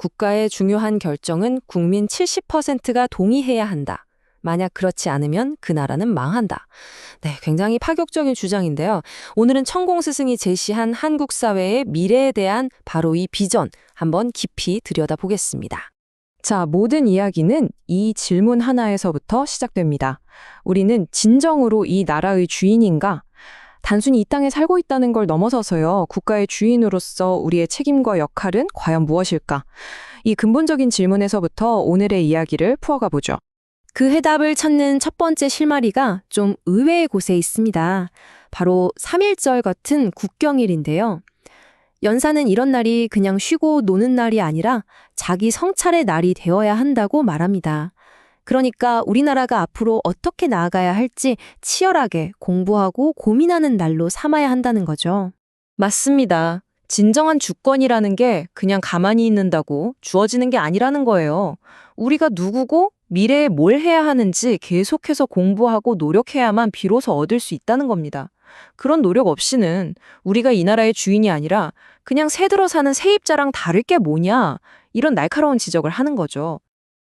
국가의 중요한 결정은 국민 70%가 동의해야 한다. 만약 그렇지 않으면 그 나라는 망한다. 네, 굉장히 파격적인 주장인데요. 오늘은 천공스승이 제시한 한국 사회의 미래에 대한 바로 이 비전 한번 깊이 들여다보겠습니다. 자, 모든 이야기는 이 질문 하나에서부터 시작됩니다. 우리는 진정으로 이 나라의 주인인가? 단순히 이 땅에 살고 있다는 걸 넘어서서요, 국가의 주인으로서 우리의 책임과 역할은 과연 무엇일까? 이 근본적인 질문에서부터 오늘의 이야기를 풀어가 보죠. 그 해답을 찾는 첫 번째 실마리가 좀 의외의 곳에 있습니다. 바로 3.1절 같은 국경일인데요. 연사는 이런 날이 그냥 쉬고 노는 날이 아니라 자기 성찰의 날이 되어야 한다고 말합니다. 그러니까 우리나라가 앞으로 어떻게 나아가야 할지 치열하게 공부하고 고민하는 날로 삼아야 한다는 거죠. 맞습니다. 진정한 주권이라는 게 그냥 가만히 있는다고 주어지는 게 아니라는 거예요. 우리가 누구고 미래에 뭘 해야 하는지 계속해서 공부하고 노력해야만 비로소 얻을 수 있다는 겁니다. 그런 노력 없이는 우리가 이 나라의 주인이 아니라 그냥 새들어 사는 세입자랑 다를 게 뭐냐, 이런 날카로운 지적을 하는 거죠.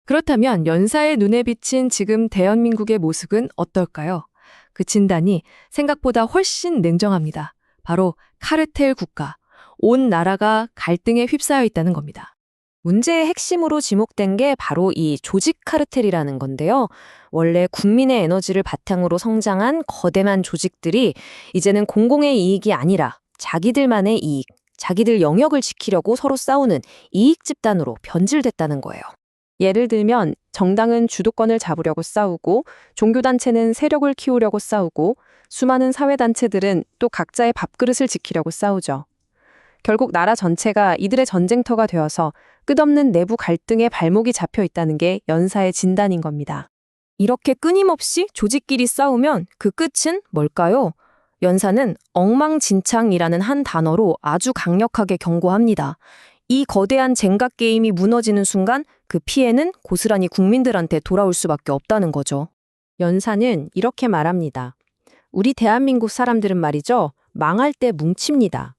그렇다면 연사의 눈에 비친 지금 대한민국의 모습은 어떨까요? 그 진단이 생각보다 훨씬 냉정합니다. 바로 카르텔 국가, 온 나라가 갈등에 휩싸여 있다는 겁니다. 문제의 핵심으로 지목된 게 바로 이 조직 카르텔이라는 건데요. 원래 국민의 에너지를 바탕으로 성장한 거대한 조직들이 이제는 공공의 이익이 아니라 자기들만의 이익, 자기들 영역을 지키려고 서로 싸우는 이익 집단으로 변질됐다는 거예요. 예를 들면 정당은 주도권을 잡으려고 싸우고, 종교단체는 세력을 키우려고 싸우고, 수많은 사회단체들은 또 각자의 밥그릇을 지키려고 싸우죠. 결국 나라 전체가 이들의 전쟁터가 되어서 끝없는 내부 갈등에 발목이 잡혀 있다는 게 연사의 진단인 겁니다. 이렇게 끊임없이 조직끼리 싸우면 그 끝은 뭘까요? 연사는 엉망진창이라는 한 단어로 아주 강력하게 경고합니다. 이 거대한 젠가 게임이 무너지는 순간 그 피해는 고스란히 국민들한테 돌아올 수밖에 없다는 거죠. 연사는 이렇게 말합니다. 우리 대한민국 사람들은 말이죠, 망할 때 뭉칩니다.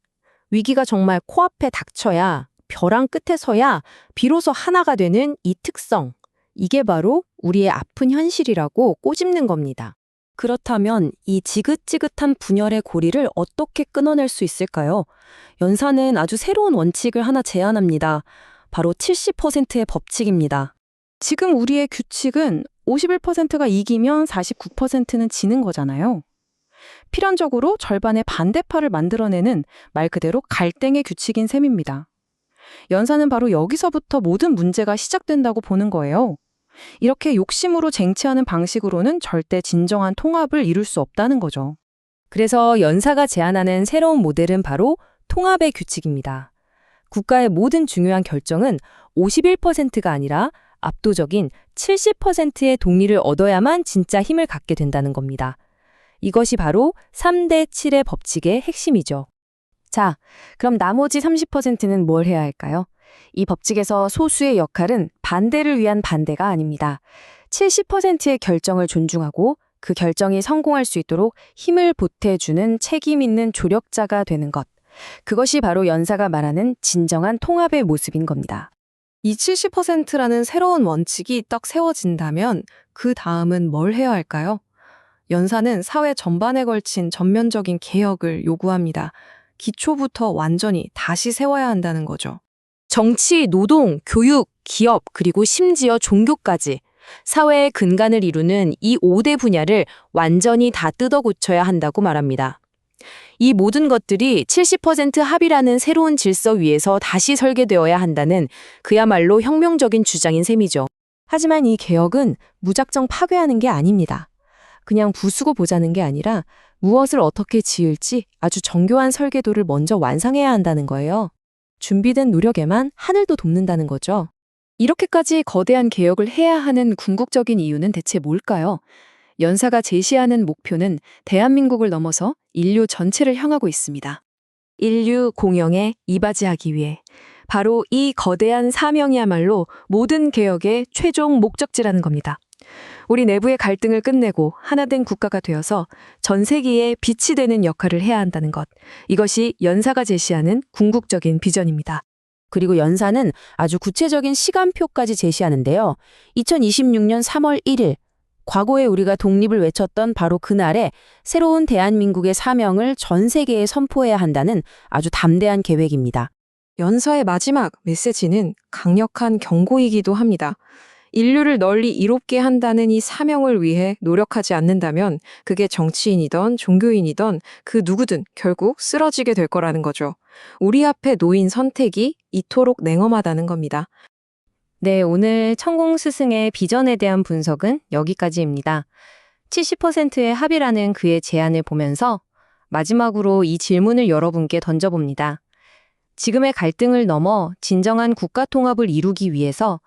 위기가 정말 코앞에 닥쳐야, 벼랑 끝에 서야 비로소 하나가 되는 이 특성, 이게 바로 우리의 아픈 현실이라고 꼬집는 겁니다. 그렇다면 이 지긋지긋한 분열의 고리를 어떻게 끊어낼 수 있을까요? 연사는 아주 새로운 원칙을 하나 제안합니다. 바로 70%의 법칙입니다. 지금 우리의 규칙은 51%가 이기면 49%는 지는 거잖아요. 필연적으로 절반의 반대파를 만들어내는 말 그대로 갈등의 규칙인 셈입니다. 연사는 바로 여기서부터 모든 문제가 시작된다고 보는 거예요. 이렇게 욕심으로 쟁취하는 방식으로는 절대 진정한 통합을 이룰 수 없다는 거죠. 그래서 연사가 제안하는 새로운 모델은 바로 통합의 규칙입니다. 국가의 모든 중요한 결정은 51%가 아니라 압도적인 70%의 동의를 얻어야만 진짜 힘을 갖게 된다는 겁니다. 이것이 바로 3대 7의 법칙의 핵심이죠. 자, 그럼 나머지 30%는 뭘 해야 할까요? 이 법칙에서 소수의 역할은 반대를 위한 반대가 아닙니다. 70%의 결정을 존중하고 그 결정이 성공할 수 있도록 힘을 보태주는 책임 있는 조력자가 되는 것. 그것이 바로 연사가 말하는 진정한 통합의 모습인 겁니다. 이 70%라는 새로운 원칙이 딱 세워진다면 그 다음은 뭘 해야 할까요? 연사는 사회 전반에 걸친 전면적인 개혁을 요구합니다. 기초부터 완전히 다시 세워야 한다는 거죠. 정치, 노동, 교육, 기업, 그리고 심지어 종교까지 사회의 근간을 이루는 이 5대 분야를 완전히 다 뜯어고쳐야 한다고 말합니다. 이 모든 것들이 70% 합의라는 새로운 질서 위에서 다시 설계되어야 한다는 그야말로 혁명적인 주장인 셈이죠. 하지만 이 개혁은 무작정 파괴하는 게 아닙니다. 그냥 부수고 보자는 게 아니라 무엇을 어떻게 지을지 아주 정교한 설계도를 먼저 완성해야 한다는 거예요. 준비된 노력에만 하늘도 돕는다는 거죠. 이렇게까지 거대한 개혁을 해야 하는 궁극적인 이유는 대체 뭘까요? 연사가 제시하는 목표는 대한민국을 넘어서 인류 전체를 향하고 있습니다. 인류 공영에 이바지하기 위해 바로 이 거대한 사명이야말로 모든 개혁의 최종 목적지라는 겁니다. 우리 내부의 갈등을 끝내고 하나된 국가가 되어서 전 세계에 빛이 되는 역할을 해야 한다는 것. 이것이 연사가 제시하는 궁극적인 비전입니다. 그리고 연사는 아주 구체적인 시간표까지 제시하는데요. 2026년 3월 1일, 과거에 우리가 독립을 외쳤던 바로 그날에 새로운 대한민국의 사명을 전 세계에 선포해야 한다는 아주 담대한 계획입니다. 연사의 마지막 메시지는 강력한 경고이기도 합니다. 인류를 널리 이롭게 한다는 이 사명을 위해 노력하지 않는다면 그게 정치인이던 종교인이던 그 누구든 결국 쓰러지게 될 거라는 거죠. 우리 앞에 놓인 선택이 이토록 냉엄하다는 겁니다. 네, 오늘 천공 스승의 비전에 대한 분석은 여기까지입니다. 70%의 합의라는 그의 제안을 보면서 마지막으로 이 질문을 여러분께 던져봅니다. 지금의 갈등을 넘어 진정한 국가 통합을 이루기 위해서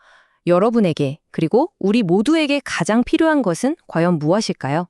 여러분에게 그리고 우리 모두에게 가장 필요한 것은 과연 무엇일까요?